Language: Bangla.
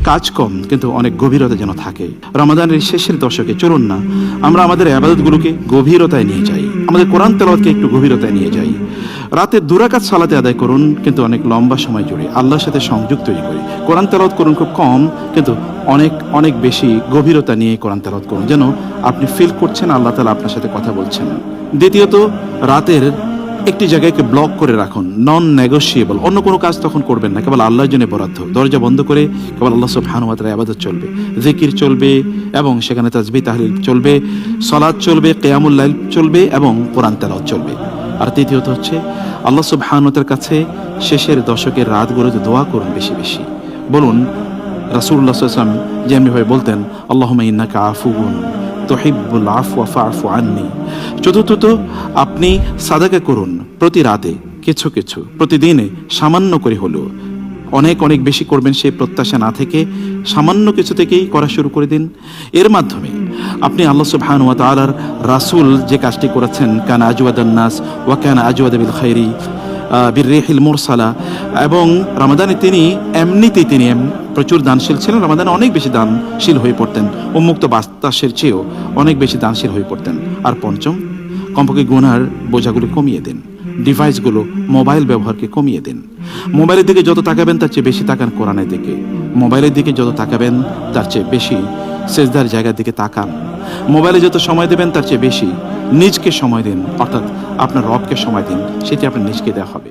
কাজ কম কিন্তু অনেক গভীরতা যেন থাকে। রমাদানের শেষের দশকে চলুন না আমরা আমাদের ইবাদতগুলোকে গভীরতায় নিয়ে যাই, আমাদের কোরআন তেলাওয়াতকে একটু গভীরতায় নিয়ে যাই। রাতে 2 রাকাত সালাতে আদায় করুন কিন্তু অনেক লম্বা সময় জুড়ে, আল্লাহর সাথে সংযোগ তৈরি করে। কোরআন তেলাওয়াত করুন খুব কম কিন্তু অনেক অনেক বেশি গভীরতা নিয়ে কোরআন তেলাওয়াত করুন, যেন আপনি ফিল করছেন আল্লাহ তাআলা আপনার সাথে কথা বলছেন। দ্বিতীয়ত, রাতের একটি জায়গাকে ব্লক করে রাখুন, নন নেগোশিয়েবল। অন্য কোনো কাজ তখন করবেন না, কেবল আল্লাহর জন্য বরাদ্দ। দরজা বন্ধ করে কেবল আল্লাহ সুবহানাহু ওয়া তাআলার ইবাদত চলবে, জিকির চলবে এবং সেখানে তাসবিহ তাহলিল চলবে, সালাত চলবে, কিয়ামুল লাইল চলবে এবং কোরআন তেলাওয়াত চলবে। আর তৃতীয়ত হচ্ছে আল্লাহ সুবহানাহু ওয়া তাআলার কাছে শেষের দশকের রাতগুলোতে দোয়া করুন বেশি বেশি। বলুন রাসূলুল্লাহ সাল্লাল্লাহু আলাইহি ওয়াসাল্লাম যেমনিভাবে বলতেন, আল্লাহুম্মা ইন্নাকা আফুউন তুহিব্বুল আফওয়া ফাআফু আন্নি। চতুর্থত, আপনি সাদাকা করুন প্রতি রাতে কিছু কিছু, প্রতিদিনে সামান্য করে হলেও। অনেক অনেক বেশি করবেন সেই প্রত্যাশা না থেকে সামান্য কিছু থেকেই করা শুরু করে দিন। এর মাধ্যমে আপনি আল্লাহ সুবহানাহু ওয়া তাআলার রাসূল যে কাজটি করেছেন, কানা আজওয়াদান নাস ওয়া কানা আজওয়াদা বিল খাইরি বিররিহিল মুরসালা, এবং রমাদানে তিনি এমনিতেই তিনি প্রচুর দানশীল ছিলেন। রমাদানে অনেক বেশি দানশীল হয়ে পড়তেন, উন্মুক্ত বাতাসের চেয়েও অনেক বেশি দানশীল হয়ে পড়তেন। আর পঞ্চম, কমপক্ষে গুনার বোঝাগুলো কমিয়ে দিন, ডিভাইসগুলো মোবাইল ব্যবহারকে কমিয়ে দিন। মোবাইলের দিকে যত তাকাবেন তার চেয়ে বেশি তাকান কোরআনের দিকে, মোবাইলের দিকে যত তাকাবেন তার চেয়ে বেশি সেজদার জায়গার দিকে তাকান। মোবাইলে যত সময় দেবেন তার চেয়ে বেশি নিজকে সময় দিন, অর্থাৎ আপনার রবকে সময় দিন, সেটি আপনার নিজকে দেওয়া হবে।